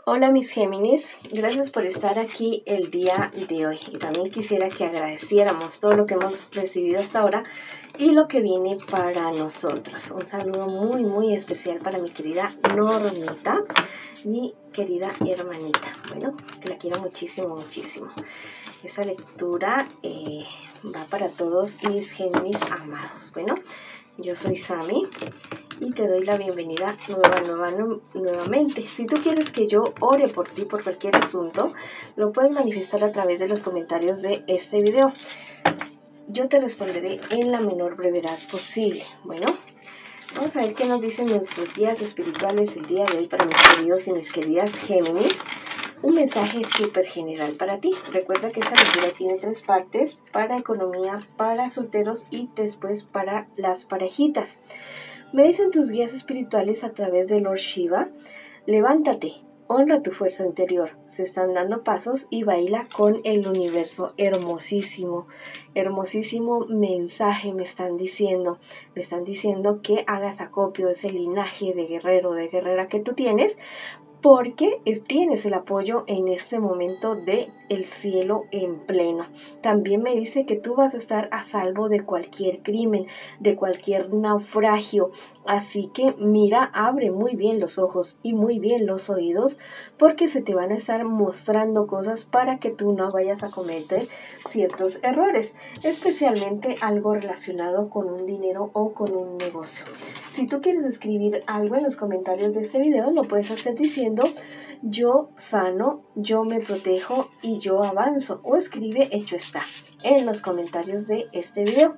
Hola mis Géminis, gracias por estar aquí el día de hoy y también quisiera que agradeciéramos todo lo que hemos recibido hasta ahora y lo que viene para nosotros. Un saludo muy especial para mi querida Normita, mi querida hermanita. Bueno, que la quiero muchísimo. Esta lectura va para todos mis Géminis amados. Bueno, yo soy Sami y te doy la bienvenida nuevamente. Si tú quieres que yo ore por ti por cualquier asunto, lo puedes manifestar a través de los comentarios de este video. Yo te responderé en la menor brevedad posible. Bueno, vamos a ver qué nos dicen nuestros guías espirituales el día de hoy para mis queridos y mis queridas Géminis. Un mensaje súper general para ti. Recuerda que esta lectura tiene 3 partes: para economía, para solteros y después para las parejitas. Me dicen tus guías espirituales a través de Lord Shiva: levántate, honra tu fuerza interior. Se están dando pasos y baila con el universo. Hermosísimo mensaje me están diciendo. Me están diciendo que hagas acopio de ese linaje de guerrero, de guerrera que tú tienes, porque tienes el apoyo en este momento de el cielo en pleno. También me dice que tú vas a estar a salvo de cualquier crimen, de cualquier naufragio. Así que mira, abre muy bien los ojos y muy bien los oídos, porque se te van a estar mostrando cosas para que tú no vayas a cometer ciertos errores, especialmente algo relacionado con un dinero o con un negocio. Si tú quieres escribir algo en los comentarios de este video, lo puedes hacer diciendo: yo sano, yo me protejo y yo avanzo, o escribe hecho está en los comentarios de este video.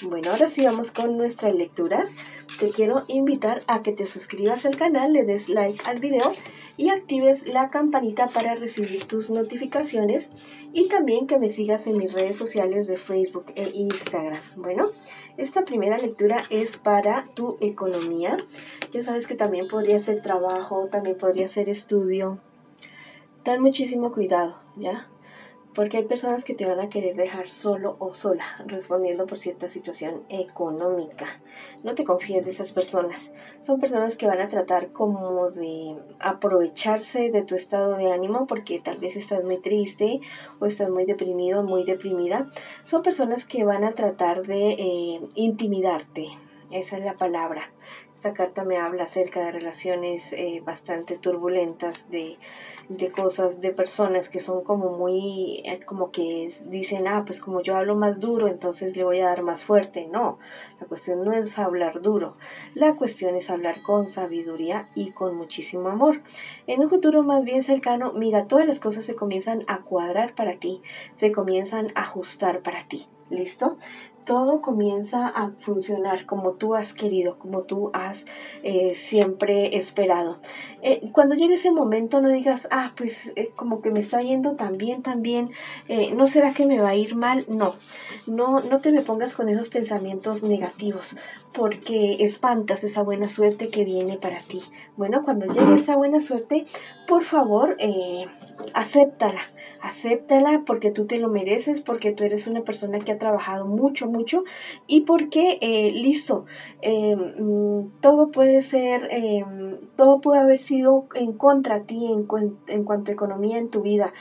Bueno, ahora sí vamos con nuestras lecturas. Te quiero invitar a que te suscribas al canal, le des like al video y actives la campanita para recibir tus notificaciones, y también que me sigas en mis redes sociales de Facebook e Instagram. Bueno, esta primera lectura es para tu economía. Ya sabes que también podría ser trabajo, también podría ser estudio. Ten muchísimo cuidado, ¿ya? Porque hay personas que te van a querer dejar solo o sola respondiendo por cierta situación económica. No te confíes de esas personas. Son personas que van a tratar como de aprovecharse de tu estado de ánimo, porque tal vez estás muy triste o estás muy deprimido, muy deprimida. Son personas que van a tratar de intimidarte. Esa es la palabra. Esta carta me habla acerca de relaciones bastante turbulentas, de cosas, de personas que son como muy, como que dicen: pues como yo hablo más duro, entonces le voy a dar más fuerte. No, la cuestión no es hablar duro, la cuestión es hablar con sabiduría y con muchísimo amor. En un futuro más bien cercano, mira, todas las cosas se comienzan a cuadrar para ti, se comienzan a ajustar para ti. ¿Listo? Todo comienza a funcionar como tú has querido, como tú has siempre esperado. Cuando llegue ese momento, no digas: pues como que me está yendo tan bien, ¿no será que me va a ir mal? No te me pongas con esos pensamientos negativos, porque espantas esa buena suerte que viene para ti. Bueno, cuando llegue esa buena suerte, por favor, acéptala, porque tú te lo mereces, porque tú eres una persona que ha trabajado mucho, y porque, listo, todo puede ser, todo puede haber sido en contra de ti en cuanto a economía en tu vida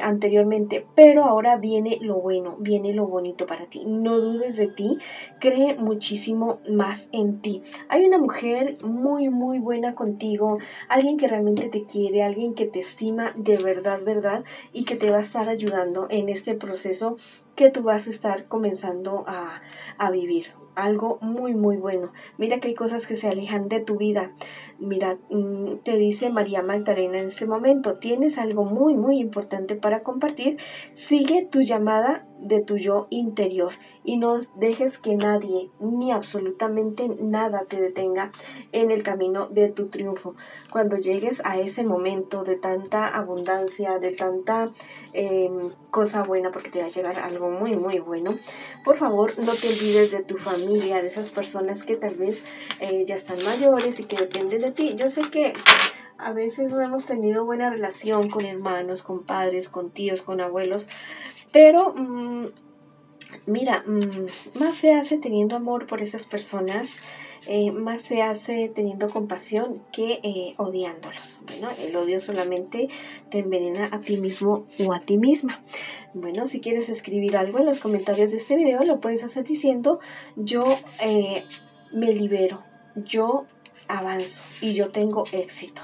anteriormente, pero ahora viene lo bueno, viene lo bonito para ti. No dudes de ti, cree muchísimo más en ti. Hay una mujer muy buena contigo, alguien que realmente te quiere, alguien que te estima de verdad, y que te va a estar ayudando en este proceso que tú vas a estar comenzando a vivir. Algo muy bueno. Mira que hay cosas que se alejan de tu vida. Mira, te dice María Magdalena en este momento: tienes algo muy importante para compartir. Sigue tu llamada de tu yo interior y no dejes que nadie ni absolutamente nada te detenga en el camino de tu triunfo. Cuando llegues a ese momento de tanta abundancia, de tanta cosa buena, porque te va a llegar algo muy bueno, por favor no te olvides de tu familia, de esas personas que tal vez ya están mayores y que dependen de ti. Yo sé que a veces no hemos tenido buena relación con hermanos, con padres, con tíos, con abuelos, pero mira, más se hace teniendo amor por esas personas más se hace teniendo compasión que odiándolos. Bueno, el odio solamente te envenena a ti mismo o a ti misma. Bueno, si quieres escribir algo en los comentarios de este video, lo puedes hacer diciendo: yo me libero, yo avanzo y yo tengo éxito.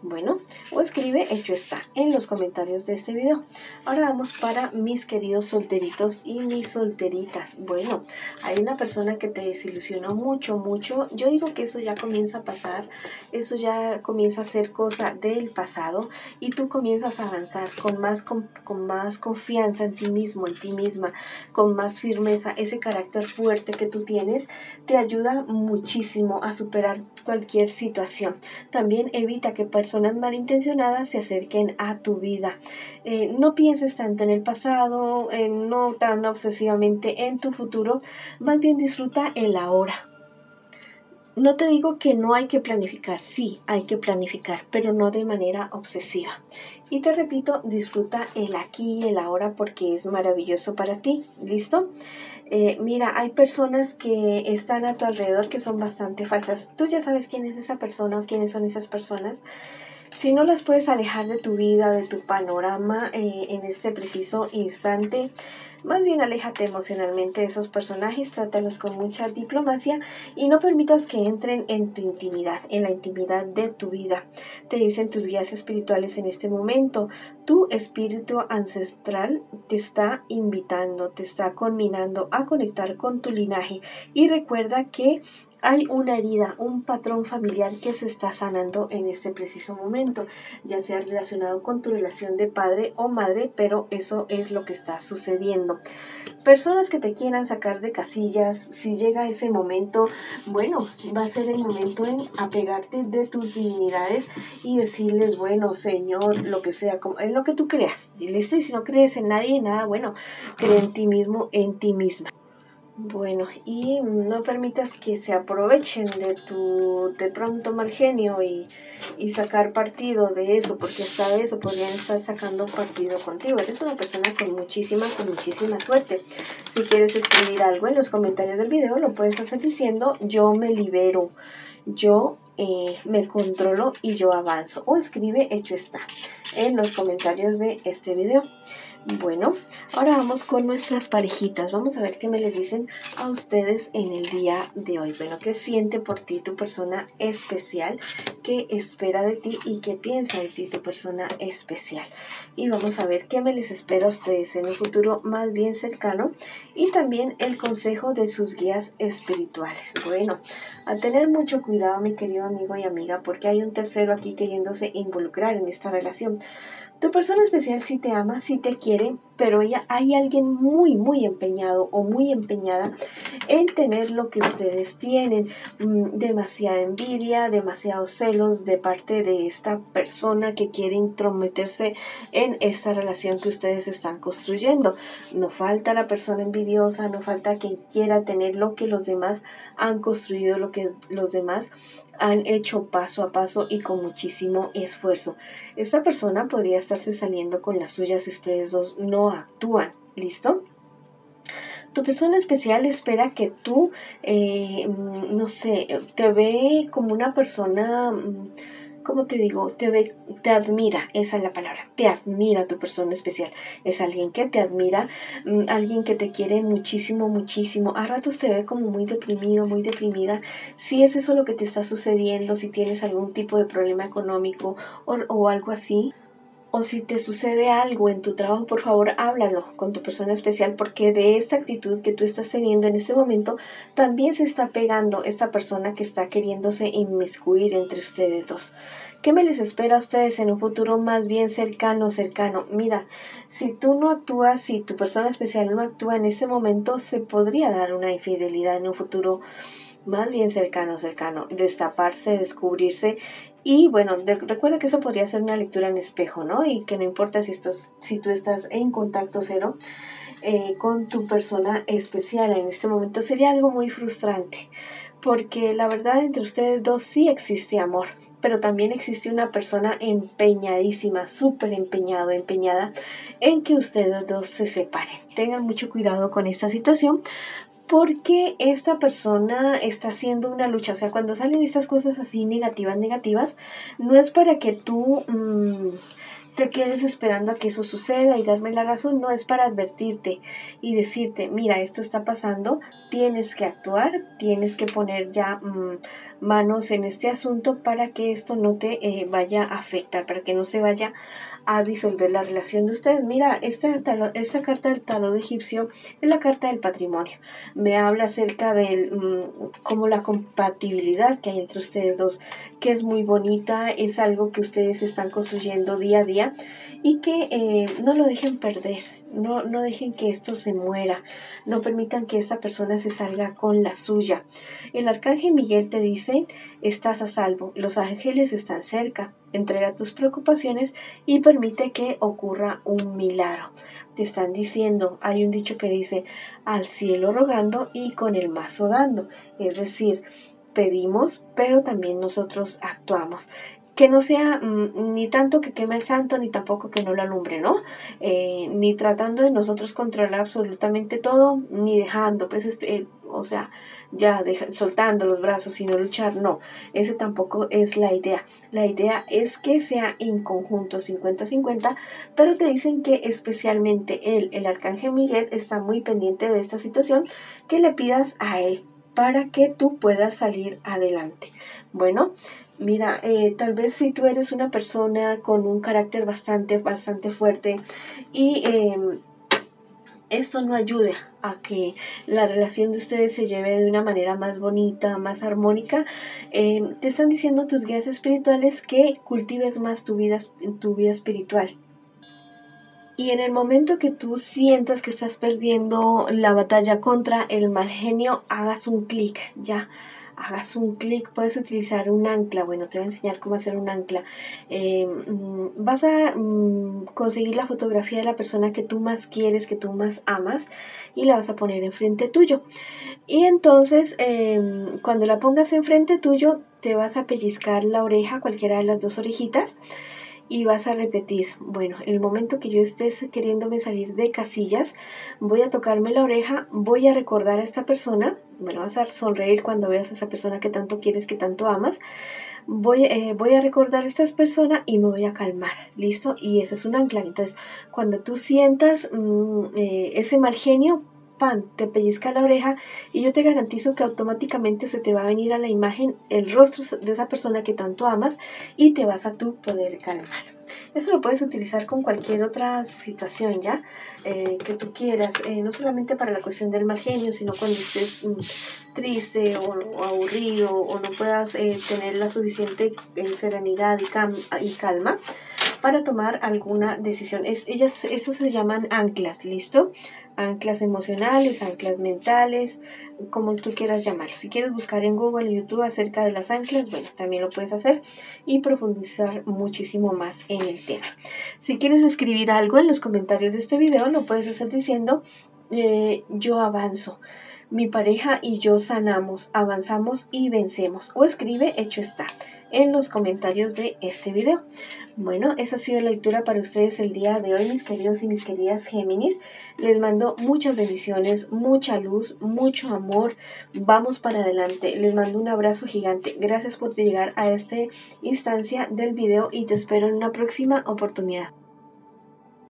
Bueno, o escribe hecho está en los comentarios de este video. Ahora vamos para mis queridos solteritos y mis solteritas. Bueno, hay una persona que te desilusionó mucho, mucho. Yo digo que eso ya comienza a pasar, eso ya comienza a ser cosa del pasado y tú comienzas a avanzar con más confianza en ti mismo, en ti misma, con más firmeza. Ese carácter fuerte que tú tienes te ayuda muchísimo a superar cualquier situación. También evita que personas malintencionadas se acerquen a tu vida. No pienses tanto en el pasado, no tan obsesivamente en tu futuro, más bien disfruta el ahora. No te digo que no hay que planificar, sí, hay que planificar, pero no de manera obsesiva. Y te repito, disfruta el aquí y el ahora porque es maravilloso para ti, ¿listo? Mira, hay personas que están a tu alrededor que son bastante falsas. Tú ya sabes quién es esa persona o quiénes son esas personas. Si no las puedes alejar de tu vida, de tu panorama en este preciso instante, más bien aléjate emocionalmente de esos personajes, trátalos con mucha diplomacia y no permitas que entren en tu intimidad, en la intimidad de tu vida. Te dicen tus guías espirituales en este momento, tu espíritu ancestral te está invitando, te está conminando a conectar con tu linaje y recuerda que hay una herida, un patrón familiar que se está sanando en este preciso momento, ya sea relacionado con tu relación de padre o madre, pero eso es lo que está sucediendo. Personas que te quieran sacar de casillas, si llega ese momento, bueno, va a ser el momento en apegarte de tus divinidades y decirles, bueno, Señor, lo que sea, en lo que tú creas, listo, y si no crees en nadie, nada, bueno, cree en ti mismo, en ti misma. Bueno, y no permitas que se aprovechen de tu de pronto mal genio y sacar partido de eso, porque hasta de eso podrían estar sacando partido contigo. Eres una persona con muchísima suerte. Si quieres escribir algo en los comentarios del video, lo puedes hacer diciendo: yo me libero, yo me controlo y yo avanzo. O escribe hecho está en los comentarios de este video. Bueno, ahora vamos con nuestras parejitas. Vamos a ver qué me le dicen a ustedes en el día de hoy. Bueno, ¿qué siente por ti tu persona especial? ¿Qué espera de ti y qué piensa de ti tu persona especial? Y vamos a ver qué me les espera a ustedes en un futuro más bien cercano y también el consejo de sus guías espirituales. Bueno, a tener mucho cuidado, mi querido amigo y amiga, porque hay un tercero aquí queriéndose involucrar en esta relación. Tu persona especial sí te ama, sí te quiere, pero hay alguien muy empeñado o muy empeñada en tener lo que ustedes tienen. Demasiada envidia, demasiados celos de parte de esta persona que quiere intrometerse en esta relación que ustedes están construyendo. No falta la persona envidiosa, no falta quien quiera tener lo que los demás han construido, lo que los demás han hecho paso a paso y con muchísimo esfuerzo. Esta persona podría estarse saliendo con las suyas si ustedes dos no actúan. ¿Listo? Tu persona especial espera que tú, no sé, te ve como una persona, ¿cómo te digo? Te admira, esa es la palabra, te admira tu persona especial. Es alguien que te admira, alguien que te quiere muchísimo. A ratos te ve como muy deprimido, muy deprimida. Si es eso lo que te está sucediendo, si tienes algún tipo de problema económico o algo así, o si te sucede algo en tu trabajo, por favor, háblalo con tu persona especial, porque de esta actitud que tú estás teniendo en este momento, también se está pegando esta persona que está queriéndose inmiscuir entre ustedes dos. ¿Qué me les espera a ustedes en un futuro más bien cercano? Mira, si tú no actúas, si tu persona especial no actúa en este momento, se podría dar una infidelidad en un futuro más bien cercano, destaparse, descubrirse. Y bueno, recuerda que eso podría ser una lectura en espejo, ¿no? Y que no importa si tú estás en contacto cero con tu persona especial en este momento, sería algo muy frustrante, porque la verdad entre ustedes dos sí existe amor, pero también existe una persona empeñadísima, súper empeñada en que ustedes dos se separen. Tengan mucho cuidado con esta situación, porque esta persona está haciendo una lucha. O sea, cuando salen estas cosas así negativas, no es para que tú te quedes esperando a que eso suceda y darme la razón, no, es para advertirte y decirte, mira, esto está pasando, tienes que actuar, tienes que poner ya manos en este asunto para que esto no te vaya a afectar, para que no se vaya a disolver la relación de ustedes. Mira, esta carta del tarot egipcio es la carta del patrimonio. Me habla acerca de como la compatibilidad que hay entre ustedes dos, que es muy bonita, es algo que ustedes están construyendo día a día y que no lo dejen perder, no dejen que esto se muera, no permitan que esta persona se salga con la suya. El arcángel Miguel te dice, estás a salvo, los ángeles están cerca, entrega tus preocupaciones y permite que ocurra un milagro. Te están diciendo, hay un dicho que dice, al cielo rogando y con el mazo dando, es decir, pedimos, pero también nosotros actuamos. Que no sea ni tanto que queme el santo, ni tampoco que no lo alumbre, ¿no? Ni tratando de nosotros controlar absolutamente todo, ni dejando, pues, o sea, ya soltando los brazos y no luchar, no. Ese tampoco es la idea. La idea es que sea en conjunto 50-50, pero te dicen que especialmente el arcángel Miguel, está muy pendiente de esta situación, que le pidas a él para que tú puedas salir adelante. Bueno, mira, tal vez si tú eres una persona con un carácter bastante fuerte y esto no ayude a que la relación de ustedes se lleve de una manera más bonita, más armónica, te están diciendo tus guías espirituales que cultives más tu vida espiritual. Y en el momento que tú sientas que estás perdiendo la batalla contra el mal genio, hagas un clic, ya. Hagas un clic, puedes utilizar un ancla. Bueno, te voy a enseñar cómo hacer un ancla. Vas a conseguir la fotografía de la persona que tú más quieres, que tú más amas, y la vas a poner enfrente tuyo. Y entonces, cuando la pongas enfrente tuyo, te vas a pellizcar la oreja, cualquiera de las dos orejitas, y vas a repetir, bueno, en el momento que yo estés queriéndome salir de casillas, voy a tocarme la oreja, voy a recordar a esta persona, bueno, vas a sonreír cuando veas a esa persona que tanto quieres, que tanto amas, voy a recordar a esta persona y me voy a calmar, ¿listo? Y eso es un ancla. Entonces, cuando tú sientas ese mal genio, ¡pam!, te pellizca la oreja y yo te garantizo que automáticamente se te va a venir a la imagen el rostro de esa persona que tanto amas y te vas a tú poder calmar. Eso lo puedes utilizar con cualquier otra situación, ¿ya? Que tú quieras, no solamente para la cuestión del mal genio, sino cuando estés triste o aburrido o no puedas tener la suficiente serenidad y calma para tomar alguna decisión. Eso se llaman anclas, ¿listo? Anclas emocionales, anclas mentales, como tú quieras llamarlo. Si quieres buscar en Google y YouTube acerca de las anclas, bueno, también lo puedes hacer y profundizar muchísimo más en el tema. Si quieres escribir algo en los comentarios de este video, lo puedes hacer diciendo, yo avanzo. Mi pareja y yo sanamos, avanzamos y vencemos. O escribe, hecho está, en los comentarios de este video. Bueno, esa ha sido la lectura para ustedes el día de hoy, mis queridos y mis queridas Géminis. Les mando muchas bendiciones, mucha luz, mucho amor. Vamos para adelante. Les mando un abrazo gigante. Gracias por llegar a esta instancia del video y te espero en una próxima oportunidad.